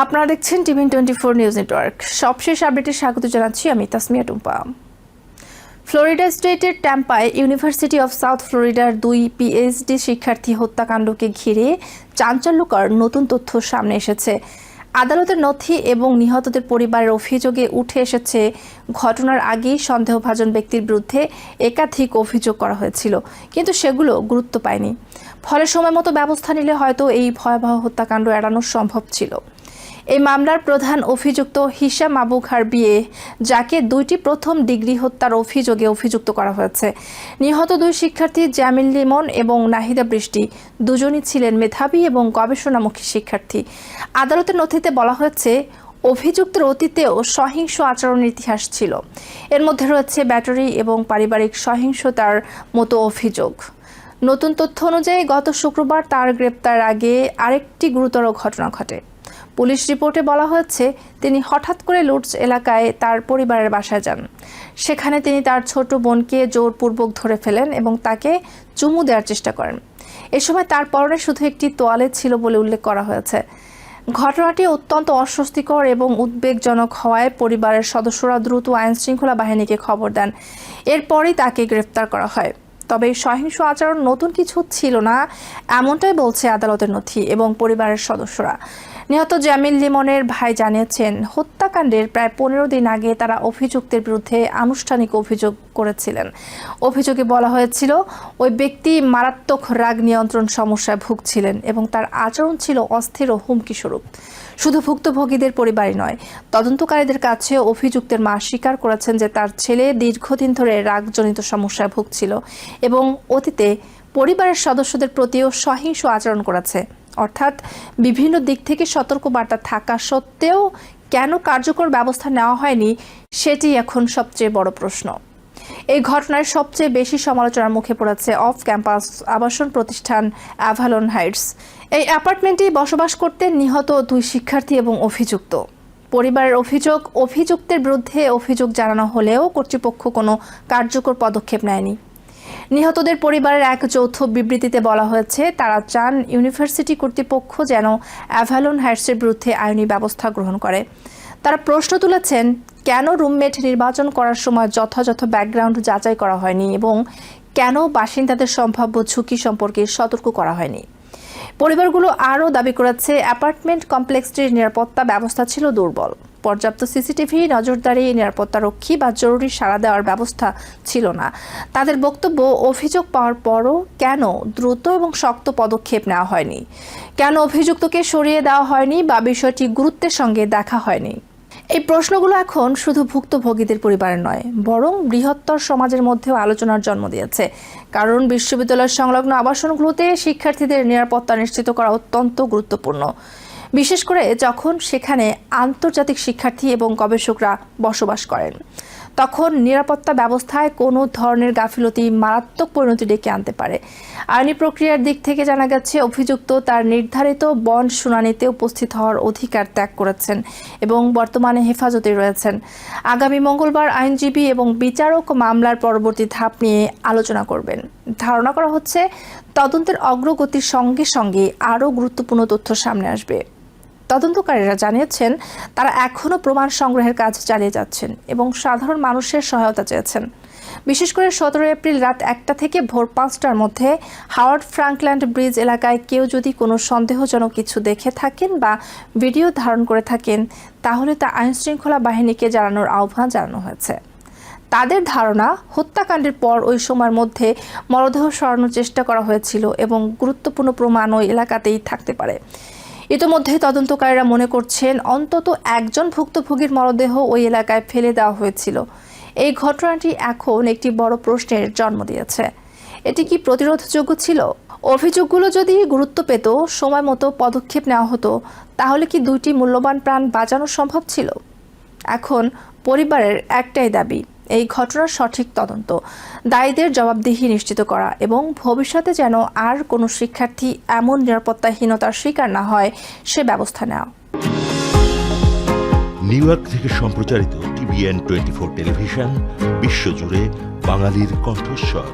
আপনারা দেখছেন টিভি24 news network. সবশেষ আপডেটে স্বাগত জানাচ্ছি আমি তাসমিয়া টুম্পা। ফ্লোরিডা স্টেটের ট্যাম্পায় ইউনিভার্সিটি অফ সাউথ ফ্লোরিডার 2 পিএইচডি শিক্ষার্থী হত্যাকাণ্ডকে ঘিরে চাঞ্চল্যকর নতুন তথ্য সামনে এসেছে। আদালতের নথি এবং নিহতদের পরিবারের অভিযোগে উঠে এসেছে ঘটনার আগেই সন্দেহভাজন ব্যক্তির বিরুদ্ধে একাধিক অভিযোগ করা হয়েছিল, কিন্তু সেগুলো গুরুত্ব পায়নি। ফলে সময়মতো ব্যবস্থা নিলে হয়তো এই ভয়াবহ হত্যাকাণ্ড এড়ানো সম্ভব ছিল। এই মামলার প্রধান অভিযুক্ত হিশাম আবু খারবিয়ে, যাকে 2টি প্রথম ডিগ্রি হত্যার অভিযোগে অভিযুক্ত করা হয়েছে। নিহত 2 শিক্ষার্থী জামিল লিমন এবং নাহিদা বৃষ্টি দুজনই ছিলেন মেধাবী এবং গবেষণামুখী শিক্ষার্থী। আদালতের নথিতে বলা হয়েছে, অভিযুক্তের অতীতেও সহিংস আচরণের ইতিহাস ছিল। এর মধ্যে রয়েছে ব্যাটারি এবং পারিবারিক সহিংসতার মতো অভিযোগ। নতুন তথ্য অনুযায়ী গত শুক্রবার তার গ্রেপ্তার আগে আরেকটি গুরুতর ঘটনা ঘটে। পুলিশ রিপোর্টে বলা হয়েছে, তিনি হঠাৎ করে লুটস এলাকায় তার পরিবারের বাসায় যান। সেখানে তিনি তার ছোট বোনকে জোরপূর্বক ধরে ফেলেন এবং তাকে চুমু দেওয়ার চেষ্টা করেন। এ সময় তার পরনে শুধু একটি তোয়ালে ছিল বলে উল্লেখ করা হয়েছে। ঘটনাটি অত্যন্ত অস্বস্তিকর এবং উদ্বেগজনক হওয়ায় পরিবারের সদস্যরা দ্রুত আইনশৃঙ্খলা বাহিনীকে খবর দেন। এরপরই তাকে গ্রেফতার করা হয়। তবে সহিংস আচরণ নতুন কিছু ছিল না, এমনটাই বলছে আদালতের নথি এবং পরিবারের সদস্যরা। নিহত জামিল লিমনের ভাই জানিয়েছেন, হত্যাকাণ্ডের প্রায় 15 দিন আগে তারা অভিযুক্তের বিরুদ্ধে আনুষ্ঠানিক অভিযোগ করেছিলেন। অভিযোগে বলা হয়েছিল, ওই ব্যক্তি মারাত্মক রাগ নিয়ন্ত্রণ সমস্যায় ভুগছিলেন এবং তার আচরণ ছিল অস্থির ও হুমকি স্বরূপ। শুধু ভুক্তভোগীদের পরিবারই নয়, তদন্তকারীদের কাছে অভিযুক্তের মা স্বীকার করেছেন যে তার ছেলে দীর্ঘদিন ধরে রাগজনিত সমস্যায় ভুগছিল এবং অতীতে পরিবারের সদস্যদের প্রতিও সহিংস আচরণ করেছে। অর্থাৎ বিভিন্ন দিক থেকে সতর্কবার্তা থাকা সত্ত্বেও কেন কার্যকর ব্যবস্থা নেওয়া হয়নি, সেটি এখন সবচেয়ে বড় প্রশ্ন। এই ঘটনার সবচেয়ে বেশি সমালোচনার মুখে পড়েছে অফ ক্যাম্পাস আবাসন প্রতিষ্ঠান অ্যাভালন হাইটস। এই অ্যাপার্টমেন্টে বসবাস করতেন নিহত 2 শিক্ষার্থী এবং অভিযুক্ত। পরিবারের অভিযুক্তের বিরুদ্ধে অভিযোগ জানানো হলেও কর্তৃপক্ষ কোনো কার্যকর পদক্ষেপ নেয়নি। নিহতদের পরিবারের এক যৌথ বিবৃতিতে বলা হয়েছে, তারা চান ইউনিভার্সিটি কর্তৃপক্ষ যেন অ্যাভালন হাইটসের বিরুদ্ধে আইনি ব্যবস্থা গ্রহণ করে। তারা প্রশ্ন তুলেছেন, কেন রুমমেট নির্বাচন করার সময় যথাযথ ব্যাকগ্রাউন্ড যাচাই করা হয়নি এবং কেন বাসিন্দাদের সম্ভাব্য ঝুঁকি সম্পর্কে সতর্ক করা হয়নি। পরিবারগুলো আরও দাবি করেছে, অ্যাপার্টমেন্ট কমপ্লেক্সটির নিরাপত্তা ব্যবস্থা ছিল দুর্বল। পর্যাপ্ত সিসিটিভি, নজরদারি, নিরাপত্তারক্ষী বা জরুরি সাড়া দেওয়ার ব্যবস্থা ছিল না। তাদের বক্তব্য, অভিযোগ পাওয়ার পরও কেন দ্রুত এবং শক্ত পদক্ষেপ নেওয়া হয়নি, কেন অভিযুক্তকে সরিয়ে দেওয়া হয়নি বা বিষয়টি গুরুত্বের সঙ্গে দেখা হয়নি। এই প্রশ্নগুলো এখন শুধু ভুক্তভোগীদের পরিবারের নয়, বরং বৃহত্তর সমাজের মধ্যেও আলোচনার জন্ম দিয়েছে। কারণ বিশ্ববিদ্যালয় সংলগ্ন আবাসনগুলোতে শিক্ষার্থীদের নিরাপত্তা নিশ্চিত করা অত্যন্ত গুরুত্বপূর্ণ, বিশেষ করে যখন সেখানে আন্তর্জাতিক শিক্ষার্থী এবং গবেষকরা বসবাস করেন। তখন নিরাপত্তা ব্যবস্থায় কোনো ধরনের গাফিলতি মারাত্মক পরিণতি ডেকে আনতে পারে। আইনি প্রক্রিয়ার দিক থেকে জানা গেছে, অভিযুক্ত তার নির্ধারিত বন্ড শুনানিতে উপস্থিত হওয়ার অধিকার ত্যাগ করেছেন এবং বর্তমানে হেফাজতে রয়েছেন। আগামী মঙ্গলবার আইনজীবী এবং বিচারক মামলার পরবর্তী ধাপ নিয়ে আলোচনা করবেন। ধারণা করা হচ্ছে, তদন্তের অগ্রগতির সঙ্গে সঙ্গে আরও গুরুত্বপূর্ণ তথ্য সামনে আসবে। তদন্তকারীরা জানিয়েছেন, তারা এখনও প্রমাণ সংগ্রহের কাজ চালিয়ে যাচ্ছেন এবং সাধারণ মানুষের সহায়তা চেয়েছেন। বিশেষ করে 17 এপ্রিল রাত 1টা থেকে ভোর 5টার মধ্যে হাওয়ার্ড ফ্রাঙ্কল্যান্ড ব্রিজ এলাকায় কেউ যদি কোনো সন্দেহজনক কিছু দেখে থাকেন বা ভিডিও ধারণ করে থাকেন, তাহলে তা আইনশৃঙ্খলা বাহিনীকে জানানোর আহ্বান জানানো হয়েছে। তাদের ধারণা, হত্যাকাণ্ডের পর ওই সময়ের মধ্যে মরদেহ সরানোর চেষ্টা করা হয়েছিল এবং গুরুত্বপূর্ণ প্রমাণ ওই এলাকাতেই থাকতে পারে। ইতিমধ্যে তদন্তকারীরা মনে করছেন, অন্তত একজন ভুক্তভোগীর মরদেহ ওই এলাকায় ফেলে দেওয়া হয়েছিল। এই ঘটনাটি এখন একটি বড় প্রশ্নের জন্ম দিয়েছে। এটি কি প্রতিরোধযোগ্য ছিল? অভিযোগগুলো যদি গুরুত্ব পেত, সময় মতো পদক্ষেপ নেওয়া হতো, তাহলে কি 2টি মূল্যবান প্রাণ বাঁচানো সম্ভব ছিল? এখন পরিবারের একটাই দাবি, এই ঘটনার সঠিক তদন্ত, দায়ীদের জবাবদিহি নিশ্চিত করা এবং ভবিষ্যতে যেন আর কোনো শিক্ষার্থী এমন নিরাপত্তাহীনতার শিকার না হয়, সে ব্যবস্থা নেওয়া। নিউ ইয়র্ক থেকে সম্প্রচারিত TVN24 টেলিভিশন, বিশ্বজুড়ে বাঙালির কণ্ঠস্বর।